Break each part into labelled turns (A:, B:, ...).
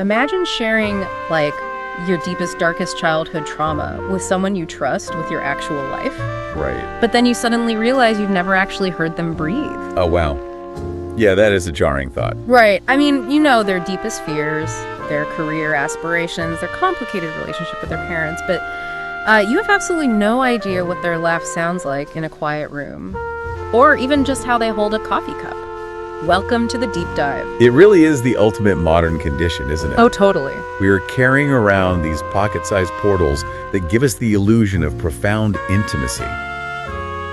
A: Imagine sharing, like, your deepest, darkest childhood trauma with someone you trust with your actual life.
B: Right.
A: But then you suddenly realize you've never actually heard them breathe.
B: Oh, wow. Yeah, that is a jarring thought.
A: Right. I mean, you know their deepest fears, their career aspirations, their complicated relationship with their parents, but you have absolutely no idea what their laugh sounds like in a quiet room, or even just how they hold a coffee cup. Welcome to the deep dive.
B: It really is the ultimate modern condition, isn't it?
A: Oh, totally.
B: We are carrying around these pocket-sized portals that give us the illusion of profound intimacy.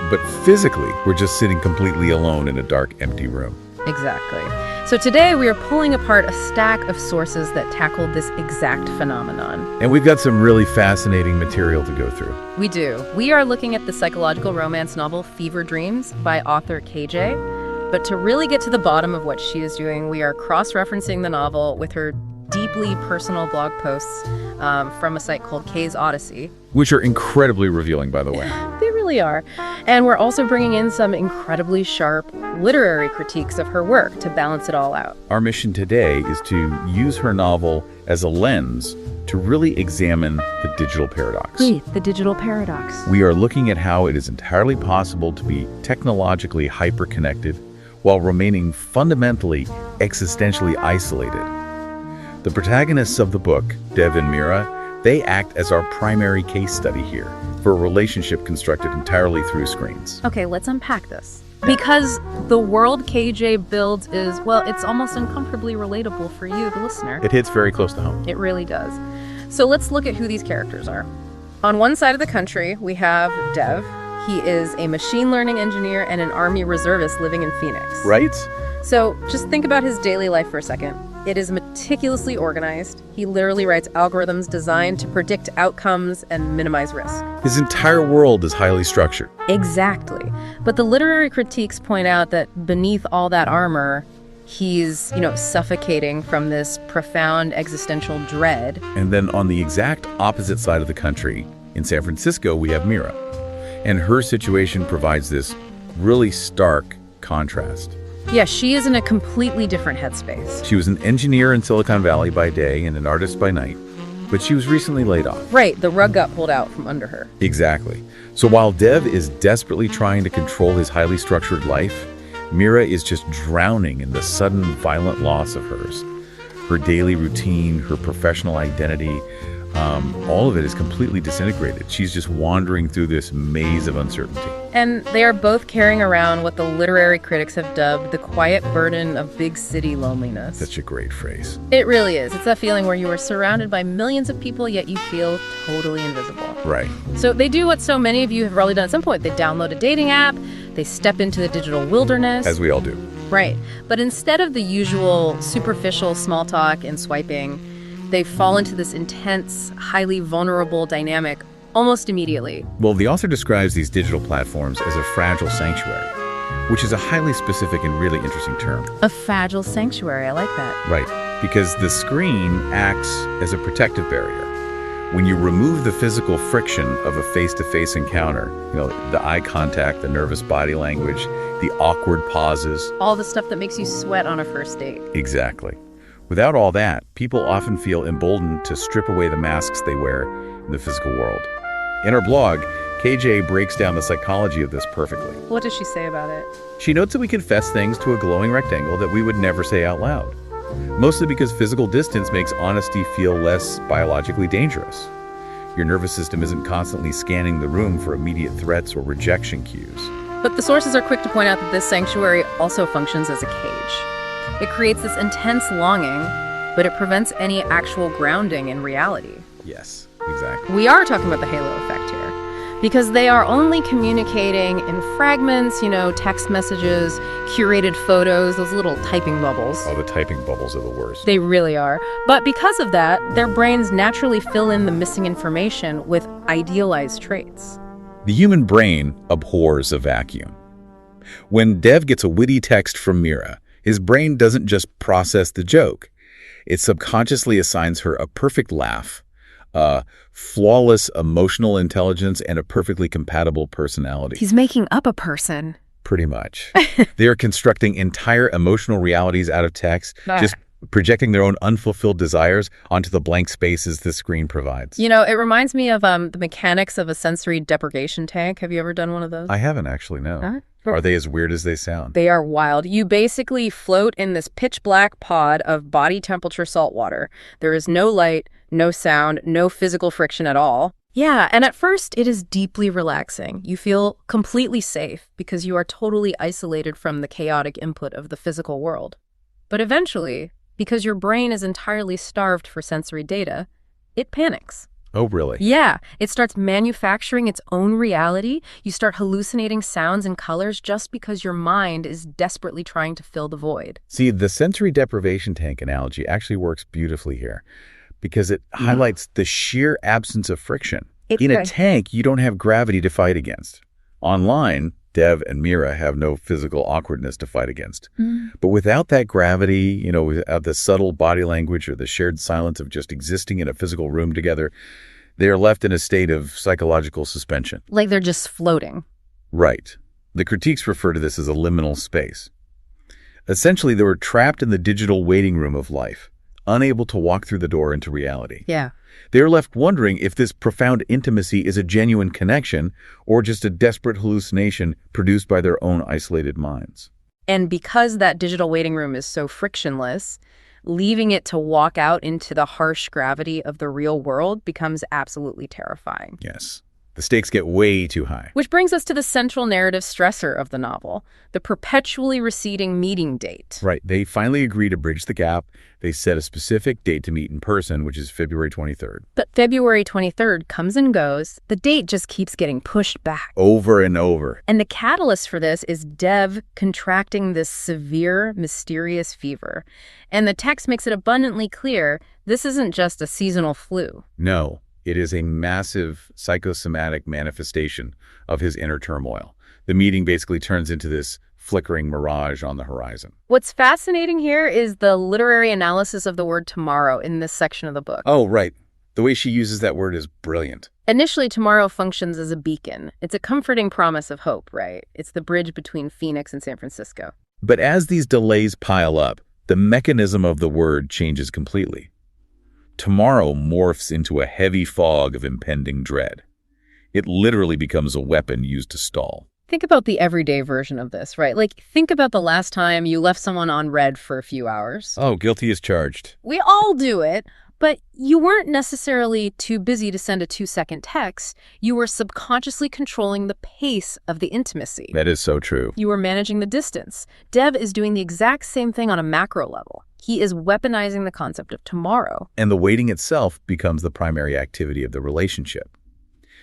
B: But physically, we're just sitting completely alone in a dark, empty room.
A: Exactly. So today we are pulling apart a stack of sources that tackle this exact phenomenon.
B: And we've got some really fascinating material to go through.
A: We do. We are looking at the psychological romance novel Fever Dreams by author KJ. But to really get to the bottom of what she is doing, we are cross-referencing the novel with her deeply personal blog posts from a site called K's Odyssey.
B: Which are incredibly revealing, by the way.
A: They really are. And we're also bringing in some incredibly sharp literary critiques of her work to balance it all out.
B: Our mission today is to use her novel as a lens to really examine the digital paradox.
A: Wait, the digital paradox.
B: We are looking at how it is entirely possible to be technologically hyper-connected while remaining fundamentally existentially isolated. The protagonists of the book, Dev and Mira, they act as our primary case study here for a relationship constructed entirely through screens.
A: Okay, let's unpack this. Because the world KJ builds is, well, it's almost uncomfortably relatable for you, the listener.
B: It hits very close to home.
A: It really does. So let's look at who these characters are. On one side of the country, we have Dev. He is a machine learning engineer and an Army reservist living in Phoenix.
B: Right?
A: So just think about his daily life for a second. It is meticulously organized. He literally writes algorithms designed to predict outcomes and minimize risk.
B: His entire world is highly structured.
A: Exactly. But the literary critiques point out that beneath all that armor, he's, suffocating from this profound existential dread.
B: And then on the exact opposite side of the country, in San Francisco, we have Mira. And her situation provides this really stark contrast.
A: Yeah, she is in a completely different headspace.
B: She was an engineer in Silicon Valley by day and an artist by night, but she was recently laid off.
A: Right, the rug got pulled out from under her.
B: Exactly. So while Dev is desperately trying to control his highly structured life, Mira is just drowning in the sudden violent loss of hers. Her daily routine, her professional identity, all of it is completely disintegrated. She's just wandering through this maze of uncertainty.
A: And they are both carrying around what the literary critics have dubbed the quiet burden of big city loneliness.
B: Such a great phrase.
A: It really is. It's that feeling where you are surrounded by millions of people, yet you feel totally invisible.
B: Right.
A: So they do what so many of you have probably done at some point. They download a dating app, they step into the digital wilderness.
B: As we all do.
A: Right. But instead of the usual superficial small talk and swiping, they fall into this intense, highly vulnerable dynamic almost immediately.
B: Well, the author describes these digital platforms as a fragile sanctuary, which is a highly specific and really interesting term.
A: A fragile sanctuary, I like that.
B: Right, because the screen acts as a protective barrier. When you remove the physical friction of a face-to-face encounter, the eye contact, the nervous body language, the awkward pauses.
A: All the stuff that makes you sweat on a first date.
B: Exactly. Without all that, people often feel emboldened to strip away the masks they wear in the physical world. In her blog, KJ breaks down the psychology of this perfectly.
A: What does she say about it?
B: She notes that we confess things to a glowing rectangle that we would never say out loud, mostly because physical distance makes honesty feel less biologically dangerous. Your nervous system isn't constantly scanning the room for immediate threats or rejection cues.
A: But the sources are quick to point out that this sanctuary also functions as a cage. It creates this intense longing, but it prevents any actual grounding in reality.
B: Yes, exactly.
A: We are talking about the halo effect here, because they are only communicating in fragments, text messages, curated photos, those little typing bubbles.
B: Oh, the typing bubbles are the worst.
A: They really are. But because of that, their brains naturally fill in the missing information with idealized traits.
B: The human brain abhors a vacuum. When Dev gets a witty text from Mira, his brain doesn't just process the joke. It subconsciously assigns her a perfect laugh, a flawless emotional intelligence, and a perfectly compatible personality.
A: He's making up a person.
B: Pretty much. They are constructing entire emotional realities out of text, just projecting their own unfulfilled desires onto the blank spaces this screen provides.
A: You know, it reminds me of the mechanics of a sensory deprivation tank. Have you ever done one of those?
B: I haven't actually, no.
A: Huh?
B: Are they as weird as they sound?
A: They are wild. You basically float in this pitch black pod of body temperature salt water. There is no light, no sound, no physical friction at all. Yeah, and at first it is deeply relaxing. You feel completely safe because you are totally isolated from the chaotic input of the physical world. But eventually, because your brain is entirely starved for sensory data, it panics.
B: Oh, really?
A: Yeah, it starts manufacturing its own reality. You start hallucinating sounds and colors just because your mind is desperately trying to fill the void.
B: See, the sensory deprivation tank analogy actually works beautifully here because it highlights the sheer absence of friction. In a tank, you don't have gravity to fight against. Online, Dev and Mira have no physical awkwardness to fight against. But without that gravity, without the subtle body language or the shared silence of just existing in a physical room together, they are left in a state of psychological suspension.
A: Like they're just floating.
B: Right. The critiques refer to this as a liminal space. Essentially, they were trapped in the digital waiting room of life, unable to walk through the door into reality.
A: Yeah.
B: They are left wondering if this profound intimacy is a genuine connection or just a desperate hallucination produced by their own isolated minds.
A: And because that digital waiting room is so frictionless, leaving it to walk out into the harsh gravity of the real world becomes absolutely terrifying.
B: Yes. The stakes get way too high.
A: Which brings us to the central narrative stressor of the novel, the perpetually receding meeting date.
B: Right. They finally agree to bridge the gap. They set a specific date to meet in person, which is February 23rd.
A: But February 23rd comes and goes. The date just keeps getting pushed back.
B: Over and over.
A: And the catalyst for this is Dev contracting this severe, mysterious fever. And the text makes it abundantly clear this isn't just a seasonal flu.
B: No. It is a massive psychosomatic manifestation of his inner turmoil. The meeting basically turns into this flickering mirage on the horizon.
A: What's fascinating here is the literary analysis of the word tomorrow in this section of the book.
B: Oh, right. The way she uses that word is brilliant.
A: Initially, tomorrow functions as a beacon. It's a comforting promise of hope, right? It's the bridge between Phoenix and San Francisco.
B: But as these delays pile up, the mechanism of the word changes completely. Tomorrow morphs into a heavy fog of impending dread. It literally becomes a weapon used to stall.
A: Think about the everyday version of this, right? Like, think about the last time you left someone on red for a few hours.
B: Oh, guilty as charged.
A: We all do it, but you weren't necessarily too busy to send a 2-second text. You were subconsciously controlling the pace of the intimacy.
B: That is so true.
A: You were managing the distance. Dev is doing the exact same thing on a macro level. He is weaponizing the concept of tomorrow.
B: And the waiting itself becomes the primary activity of the relationship.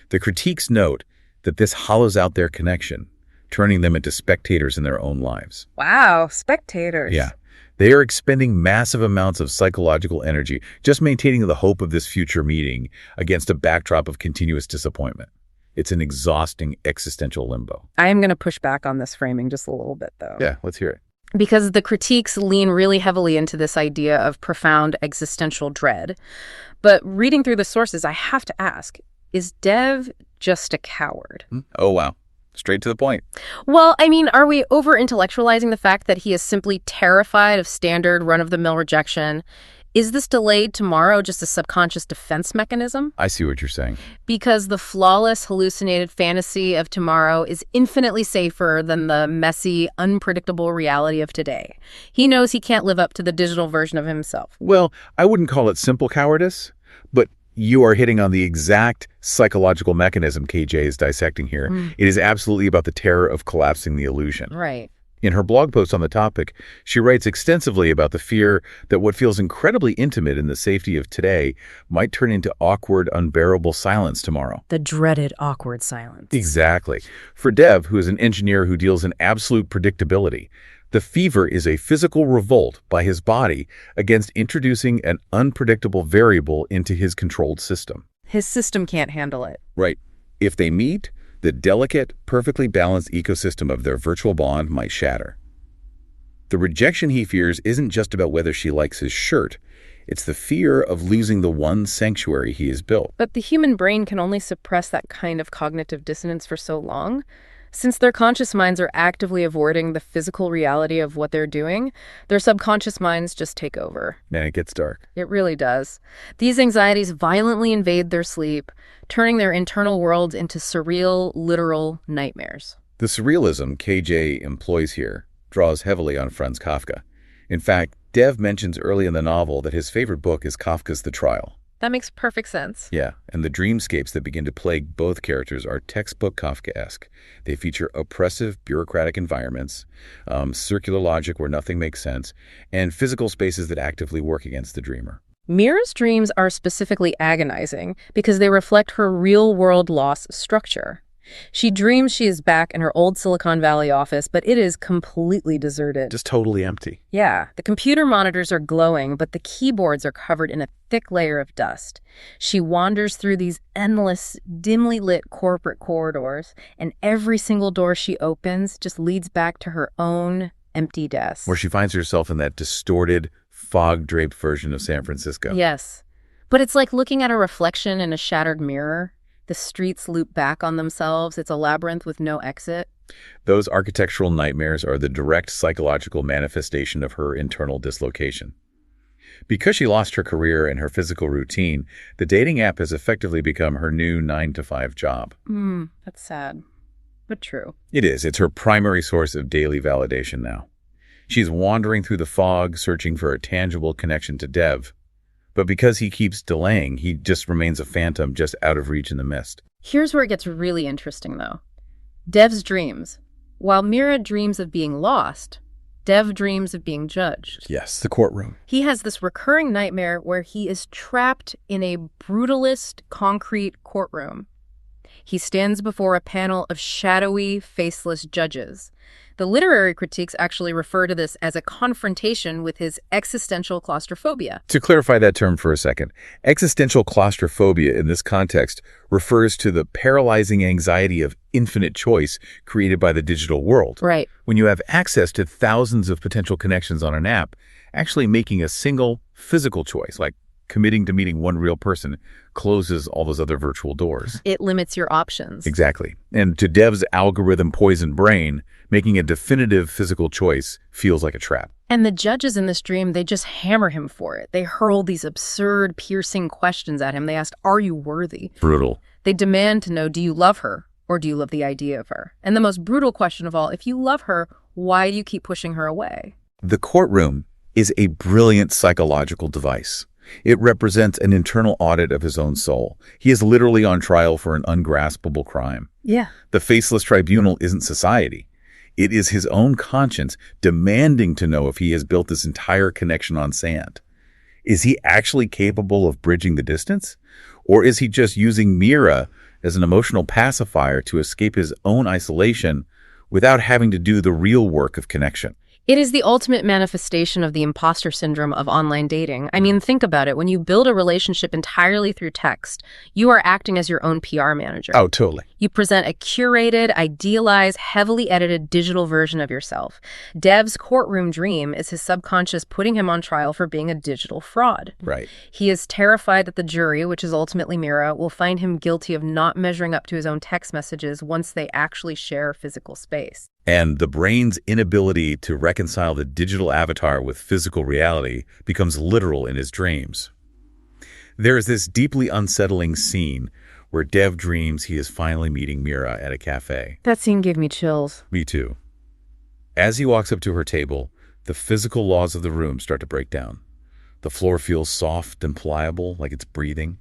B: The critiques note that this hollows out their connection, turning them into spectators in their own lives.
A: Wow, spectators.
B: Yeah. They are expending massive amounts of psychological energy just maintaining the hope of this future meeting against a backdrop of continuous disappointment. It's an exhausting existential limbo.
A: I am going to push back on this framing just a little bit, though.
B: Yeah, let's hear it.
A: Because the critiques lean really heavily into this idea of profound existential dread. But reading through the sources, I have to ask, is Dev just a coward?
B: Oh, wow. Straight to the point.
A: Well, I mean, are we over-intellectualizing the fact that he is simply terrified of standard run-of-the-mill rejection? Is this delayed tomorrow just a subconscious defense mechanism?
B: I see what you're saying.
A: Because the flawless, hallucinated fantasy of tomorrow is infinitely safer than the messy, unpredictable reality of today. He knows he can't live up to the digital version of himself.
B: Well, I wouldn't call it simple cowardice, but you are hitting on the exact psychological mechanism KJ is dissecting here. It is absolutely about the terror of collapsing the illusion.
A: Right.
B: In her blog post on the topic, she writes extensively about the fear that what feels incredibly intimate in the safety of today might turn into awkward, unbearable silence tomorrow.
A: The dreaded awkward silence.
B: Exactly. For Dev, who is an engineer who deals in absolute predictability, the fever is a physical revolt by his body against introducing an unpredictable variable into his controlled system.
A: His system can't handle it.
B: Right. If they meet, the delicate, perfectly balanced ecosystem of their virtual bond might shatter. The rejection he fears isn't just about whether she likes his shirt. It's the fear of losing the one sanctuary he has built.
A: But the human brain can only suppress that kind of cognitive dissonance for so long. Since their conscious minds are actively avoiding the physical reality of what they're doing, their subconscious minds just take over.
B: Man, it gets dark.
A: It really does. These anxieties violently invade their sleep, turning their internal worlds into surreal, literal nightmares.
B: The surrealism KJ employs here draws heavily on Franz Kafka. In fact, Dev mentions early in the novel that his favorite book is Kafka's The Trial.
A: That makes perfect sense.
B: Yeah, and the dreamscapes that begin to plague both characters are textbook Kafkaesque. They feature oppressive, bureaucratic environments, circular logic where nothing makes sense, and physical spaces that actively work against the dreamer.
A: Mira's dreams are specifically agonizing because they reflect her real-world loss structure. She dreams she is back in her old Silicon Valley office, but it is completely deserted.
B: Just totally empty.
A: Yeah, the computer monitors are glowing, but the keyboards are covered in a thick layer of dust. She wanders through these endless, dimly lit corporate corridors, and every single door she opens just leads back to her own empty desk.
B: Where she finds herself in that distorted, fog-draped version of San Francisco.
A: Yes, but it's like looking at a reflection in a shattered mirror. The streets loop back on themselves. It's a labyrinth with no exit.
B: Those architectural nightmares are the direct psychological manifestation of her internal dislocation. Because she lost her career and her physical routine, the dating app has effectively become her new 9-to-5 job.
A: That's sad, but true.
B: It is. It's her primary source of daily validation now. She's wandering through the fog, searching for a tangible connection to Dev. But because he keeps delaying, he just remains a phantom just out of reach in the mist.
A: Here's where it gets really interesting, though. Dev's dreams. While Mira dreams of being lost, Dev dreams of being judged.
B: Yes, the courtroom.
A: He has this recurring nightmare where he is trapped in a brutalist concrete courtroom. He stands before a panel of shadowy, faceless judges. The literary critiques actually refer to this as a confrontation with his existential claustrophobia.
B: To clarify that term for a second, existential claustrophobia in this context refers to the paralyzing anxiety of infinite choice created by the digital world.
A: Right.
B: When you have access to thousands of potential connections on an app, actually making a single physical choice, like committing to meeting one real person, closes all those other virtual doors.
A: It limits your options.
B: Exactly. And to Dev's algorithm-poisoned brain, making a definitive physical choice feels like a trap.
A: And the judges in this dream, they just hammer him for it. They hurl these absurd, piercing questions at him. They ask, are you worthy?
B: Brutal.
A: They demand to know, do you love her or do you love the idea of her? And the most brutal question of all, if you love her, why do you keep pushing her away?
B: The courtroom is a brilliant psychological device. It represents an internal audit of his own soul. He is literally on trial for an ungraspable crime.
A: Yeah.
B: The faceless tribunal isn't society. It is his own conscience demanding to know if he has built this entire connection on sand. Is he actually capable of bridging the distance? Or is he just using Mira as an emotional pacifier to escape his own isolation without having to do the real work of connection?
A: It is the ultimate manifestation of the imposter syndrome of online dating. I mean, think about it. When you build a relationship entirely through text, you are acting as your own PR manager.
B: Oh, totally.
A: You present a curated, idealized, heavily edited digital version of yourself. Dev's courtroom dream is his subconscious putting him on trial for being a digital fraud.
B: Right.
A: He is terrified that the jury, which is ultimately Mira, will find him guilty of not measuring up to his own text messages once they actually share physical space.
B: And the brain's inability to reconcile the digital avatar with physical reality becomes literal in his dreams. There is this deeply unsettling scene where Dev dreams he is finally meeting Mira at a cafe.
A: That scene gave me chills.
B: Me too. As he walks up to her table, the physical laws of the room start to break down. The floor feels soft and pliable, like it's breathing.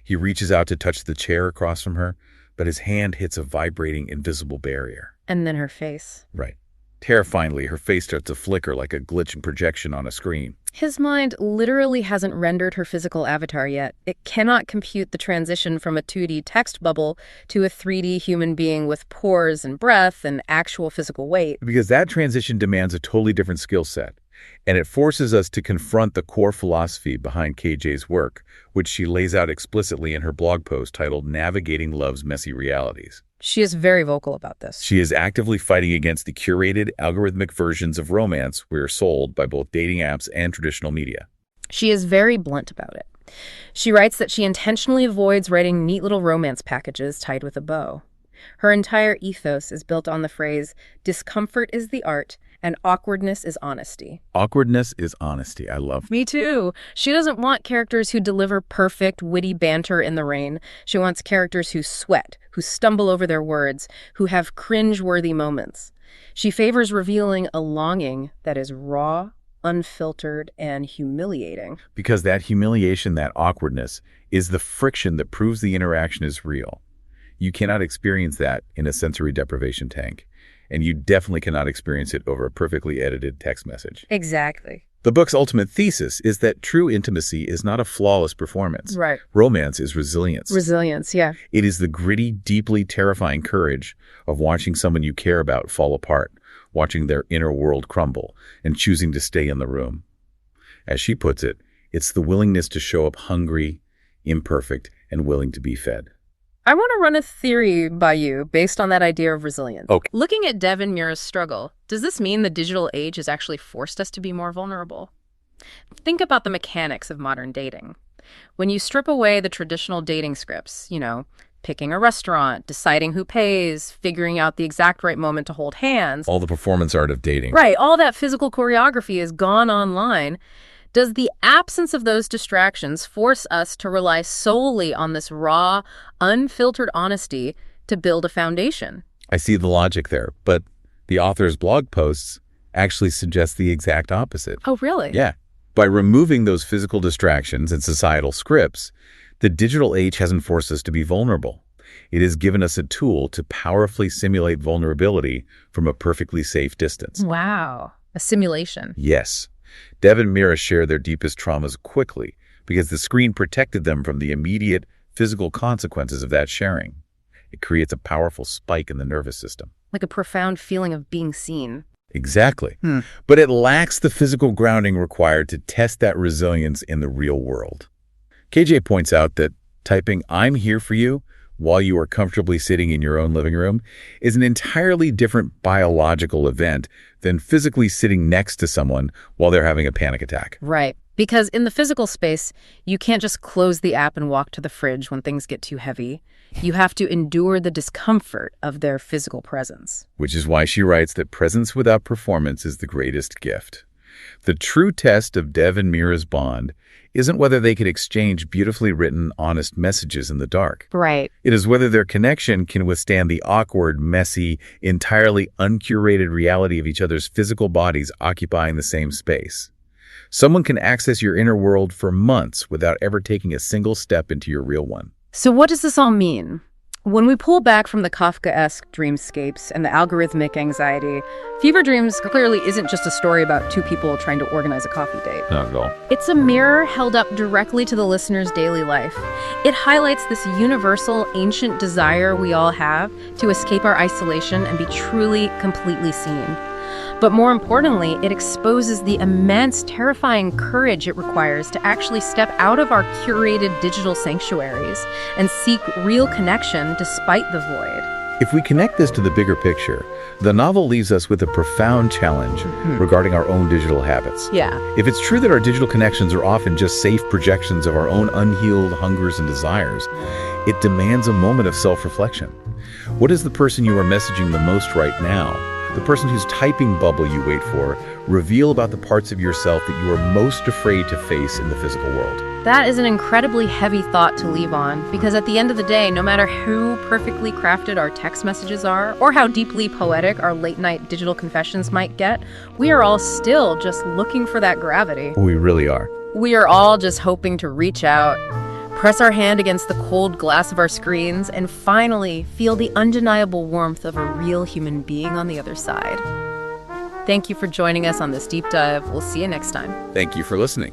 B: He reaches out to touch the chair across from her, but his hand hits a vibrating, invisible barrier.
A: And then her face.
B: Right. Terrifyingly, her face starts to flicker like a glitching projection on a screen.
A: His mind literally hasn't rendered her physical avatar yet. It cannot compute the transition from a 2D text bubble to a 3D human being with pores and breath and actual physical weight.
B: Because that transition demands a totally different skill set. And it forces us to confront the core philosophy behind KJ's work, which she lays out explicitly in her blog post titled Navigating Love's Messy Realities.
A: She is very vocal about this.
B: She is actively fighting against the curated, algorithmic versions of romance we are sold by both dating apps and traditional media.
A: She is very blunt about it. She writes that she intentionally avoids writing neat little romance packages tied with a bow. Her entire ethos is built on the phrase, discomfort is the art and awkwardness is honesty.
B: Awkwardness is honesty. I love
A: Me too. She doesn't want characters who deliver perfect, witty banter in the rain. She wants characters who sweat, who stumble over their words, who have cringe-worthy moments. She favors revealing a longing that is raw, unfiltered, and humiliating.
B: because that humiliation, that awkwardness, is the friction that proves the interaction is real. You cannot experience that in a sensory deprivation tank, and you definitely cannot experience it over a perfectly edited text message.
A: Exactly.
B: The book's ultimate thesis is that true intimacy is not a flawless performance.
A: Right.
B: Romance is resilience.
A: Resilience, yeah.
B: It is the gritty, deeply terrifying courage of watching someone you care about fall apart, watching their inner world crumble, and choosing to stay in the room. As she puts it, it's the willingness to show up hungry, imperfect, and willing to be fed.
A: I want to run a theory by you based on that idea of resilience.
B: Okay.
A: Looking at Dev and Mira's struggle, does this mean the digital age has actually forced us to be more vulnerable? Think about the mechanics of modern dating. When you strip away the traditional dating scripts, picking a restaurant, deciding who pays, figuring out the exact right moment to hold hands.
B: All the performance art of dating.
A: Right, all that physical choreography is gone online. Does the absence of those distractions force us to rely solely on this raw, unfiltered honesty to build a foundation?
B: I see the logic there, but the author's blog posts actually suggest the exact opposite.
A: Oh, really?
B: Yeah. By removing those physical distractions and societal scripts, the digital age hasn't forced us to be vulnerable. It has given us a tool to powerfully simulate vulnerability from a perfectly safe distance.
A: Wow. A simulation.
B: Yes. Dev and Mira share their deepest traumas quickly because the screen protected them from the immediate physical consequences of that sharing. It creates a powerful spike in the nervous system.
A: Like a profound feeling of being seen.
B: Exactly. But it lacks the physical grounding required to test that resilience in the real world. KJ points out that typing "I'm here for you" while you are comfortably sitting in your own living room is an entirely different biological event than physically sitting next to someone while they're having a panic attack.
A: Right. Because in the physical space, you can't just close the app and walk to the fridge when things get too heavy. You have to endure the discomfort of their physical presence.
B: Which is why she writes that presence without performance is the greatest gift. The true test of Dev and Mira's bond isn't whether they could exchange beautifully written, honest messages in the dark.
A: Right.
B: It is whether their connection can withstand the awkward, messy, entirely uncurated reality of each other's physical bodies occupying the same space. Someone can access your inner world for months without ever taking a single step into your real one.
A: So what does this all mean? When we pull back from the Kafkaesque dreamscapes and the algorithmic anxiety, Fever Dreams clearly isn't just a story about two people trying to organize a coffee date.
B: Not at all.
A: It's a mirror held up directly to the listener's daily life. It highlights this universal, ancient desire we all have to escape our isolation and be truly, completely seen. But more importantly, it exposes the immense, terrifying courage it requires to actually step out of our curated digital sanctuaries and seek real connection despite the void.
B: If we connect this to the bigger picture, the novel leaves us with a profound challenge regarding our own digital habits.
A: Yeah.
B: If it's true that our digital connections are often just safe projections of our own unhealed hungers and desires, it demands a moment of self-reflection. What is the person you are messaging the most right now? The person whose typing bubble you wait for reveal about the parts of yourself that you are most afraid to face in the physical world.
A: That is an incredibly heavy thought to leave on, because at the end of the day, no matter how perfectly crafted our text messages are, or how deeply poetic our late-night digital confessions might get, we are all still just looking for that gravity.
B: We really are.
A: We are all just hoping to reach out, press our hand against the cold glass of our screens, and finally feel the undeniable warmth of a real human being on the other side. Thank you for joining us on this deep dive. We'll see you next time.
B: Thank you for listening.